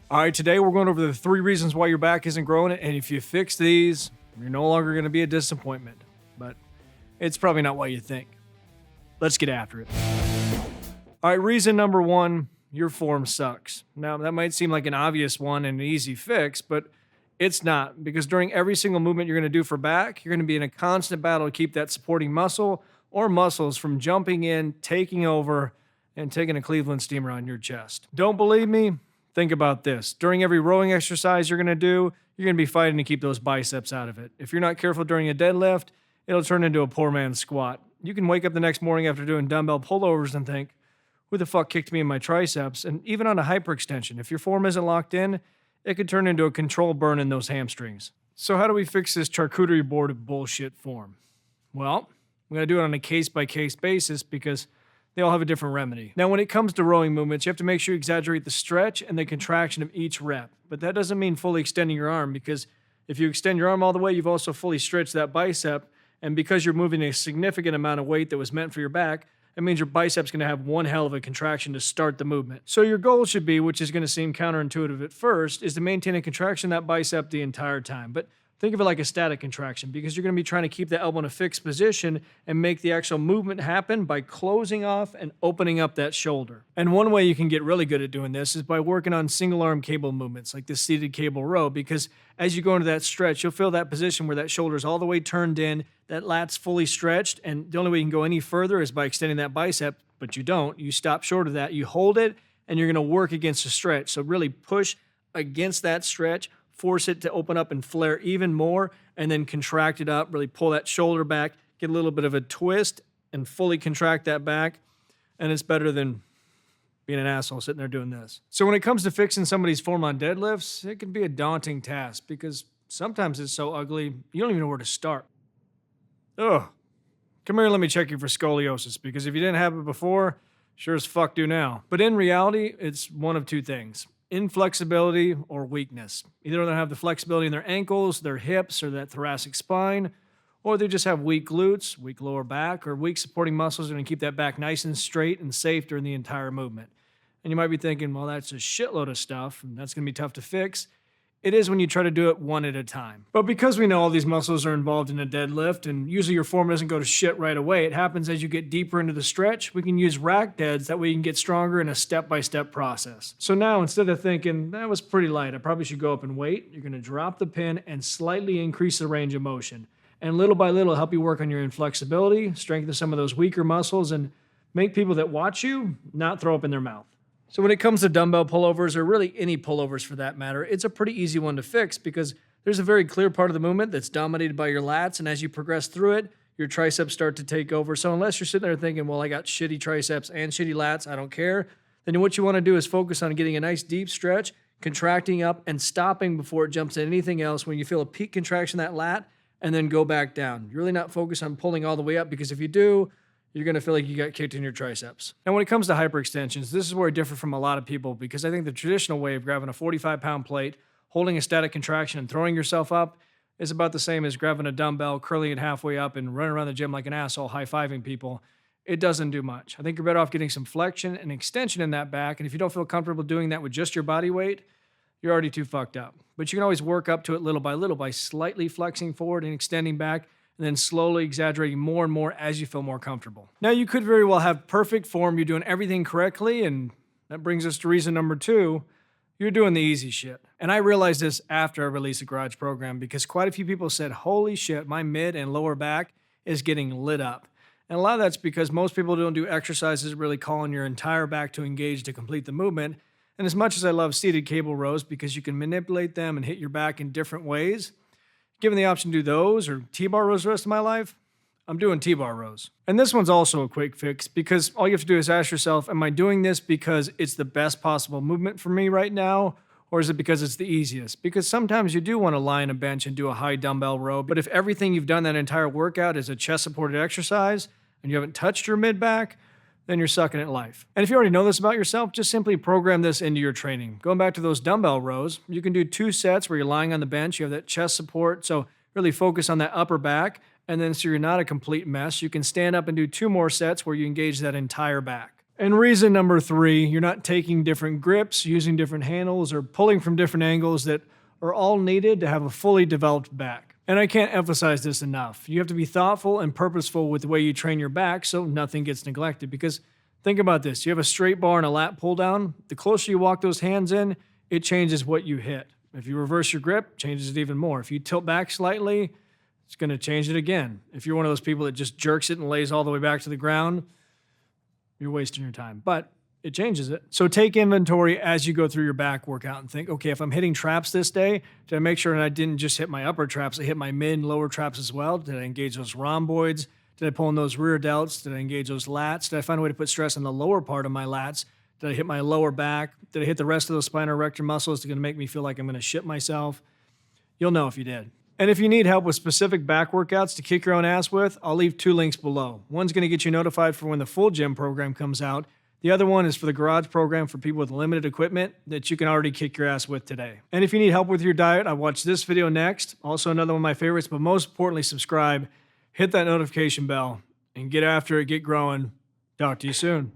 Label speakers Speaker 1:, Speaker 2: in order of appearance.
Speaker 1: All right, today we're going over the 3 reasons why your back isn't growing, and if you fix these, you're no longer going to be a disappointment. But it's probably not what you think. Let's get after it. All right, reason number 1, your form sucks. Now, that might seem like an obvious one and an easy fix, but it's not, because during every single movement you're going to do for back, you're going to be in a constant battle to keep that supporting muscle or muscles from jumping in, taking over, and taking a Cleveland steamer on your chest. Don't believe me? Think about this. During every rowing exercise you're going to do, you're going to be fighting to keep those biceps out of it. If you're not careful during a deadlift, it'll turn into a poor man's squat. You can wake up the next morning after doing dumbbell pullovers and think, who the fuck kicked me in my triceps? And even on a hyperextension, if your form isn't locked in, it could turn into a controlled burn in those hamstrings. So how do we fix this charcuterie board of bullshit form? Well, I'm going to do it on a case-by-case basis because they all have a different remedy. Now, when it comes to rowing movements, you have to make sure you exaggerate the stretch and the contraction of each rep. But that doesn't mean fully extending your arm, because if you extend your arm all the way, you've also fully stretched that bicep. And because you're moving a significant amount of weight that was meant for your back, it means your bicep's going to have one hell of a contraction to start the movement. So your goal should be, which is going to seem counterintuitive at first, is to maintain a contraction of that bicep the entire time. But think of it like a static contraction, because you're going to be trying to keep the elbow in a fixed position and make the actual movement happen by closing off and opening up that shoulder. And one way you can get really good at doing this is by working on single arm cable movements like the seated cable row, because as you go into that stretch, you'll feel that position where that shoulder's all the way turned in, that lat's fully stretched, and the only way you can go any further is by extending that bicep, but you don't. You stop short of that, you hold it, and you're going to work against the stretch. So really push against that stretch, force it to open up and flare even more, and then contract it up, really pull that shoulder back, get a little bit of a twist, and fully contract that back. And it's better than being an asshole sitting there doing this. So when it comes to fixing somebody's form on deadlifts, it can be a daunting task because sometimes it's so ugly, you don't even know where to start. Ugh. Come here, let me check you for scoliosis, because if you didn't have it before, sure as fuck do now. But in reality, it's one of 2 things: inflexibility or weakness. Either they don't have the flexibility in their ankles, their hips, or that thoracic spine, or they just have weak glutes, weak lower back, or weak supporting muscles that are going to keep that back nice and straight and safe during the entire movement. And you might be thinking, well, that's a shitload of stuff, and that's going to be tough to fix. It is when you try to do it one at a time. But because we know all these muscles are involved in a deadlift, and usually your form doesn't go to shit right away, it happens as you get deeper into the stretch, we can use rack deads, that way you can get stronger in a step-by-step process. So now, instead of thinking, that was pretty light, I probably should go up and wait, you're gonna drop the pin and slightly increase the range of motion. And little by little, help you work on your inflexibility, strengthen some of those weaker muscles, and make people that watch you not throw up in their mouth. So when it comes to dumbbell pullovers, or really any pullovers for that matter, it's a pretty easy one to fix because there's a very clear part of the movement that's dominated by your lats, and as you progress through it, your triceps start to take over. So unless you're sitting there thinking, well, I got shitty triceps and shitty lats, I don't care, then what you want to do is focus on getting a nice deep stretch, contracting up, and stopping before it jumps to anything else when you feel a peak contraction of that lat, and then go back down. You're really not focused on pulling all the way up, because if you do, you're going to feel like you got kicked in your triceps. Now, when it comes to hyperextensions, this is where I differ from a lot of people, because I think the traditional way of grabbing a 45-pound plate, holding a static contraction, and throwing yourself up is about the same as grabbing a dumbbell, curling it halfway up, and running around the gym like an asshole, high-fiving people. It doesn't do much. I think you're better off getting some flexion and extension in that back, and if you don't feel comfortable doing that with just your body weight, you're already too fucked up. But you can always work up to it little by slightly flexing forward and extending back, and then slowly exaggerating more and more as you feel more comfortable. Now, you could very well have perfect form, you're doing everything correctly, and that brings us to reason number 2, you're doing the easy shit. And I realized this after I released the Garage program, because quite a few people said, holy shit, my mid and lower back is getting lit up. And a lot of that's because most people don't do exercises really calling your entire back to engage to complete the movement. And as much as I love seated cable rows because you can manipulate them and hit your back in different ways, given the option to do those or T-bar rows the rest of my life, I'm doing T-bar rows. And this one's also a quick fix, because all you have to do is ask yourself, am I doing this because it's the best possible movement for me right now, or is it because it's the easiest? Because sometimes you do want to lie on a bench and do a high dumbbell row, but if everything you've done that entire workout is a chest-supported exercise and you haven't touched your mid-back, then you're sucking at life. And if you already know this about yourself, just simply program this into your training. Going back to those dumbbell rows, you can do 2 sets where you're lying on the bench, you have that chest support, so really focus on that upper back, and then so you're not a complete mess, you can stand up and do 2 more sets where you engage that entire back. And reason number 3, you're not taking different grips, using different handles, or pulling from different angles that are all needed to have a fully developed back. And I can't emphasize this enough. You have to be thoughtful and purposeful with the way you train your back so nothing gets neglected. Because think about this. You have a straight bar and a lat pull down. The closer you walk those hands in, it changes what you hit. If you reverse your grip, changes it even more. If you tilt back slightly, it's going to change it again. If you're one of those people that just jerks it and lays all the way back to the ground, you're wasting your time. But it changes it. So take inventory as you go through your back workout and think, okay, if I'm hitting traps this day, did I make sure that I didn't just hit my upper traps, I hit my mid and lower traps as well? Did I engage those rhomboids? Did I pull in those rear delts? Did I engage those lats? Did I find a way to put stress on the lower part of my lats? Did I hit my lower back? Did I hit the rest of those spinal erector muscles that are going to make me feel like I'm going to shit myself? You'll know if you did. And if you need help with specific back workouts to kick your own ass with, I'll leave 2 links below. One's going to get you notified for when the full gym program comes out. The other one is for the garage program for people with limited equipment that you can already kick your ass with today. And if you need help with your diet, I watch this video next. Also another one of my favorites, but most importantly, subscribe, hit that notification bell, and get after it, get growing. Talk to you soon.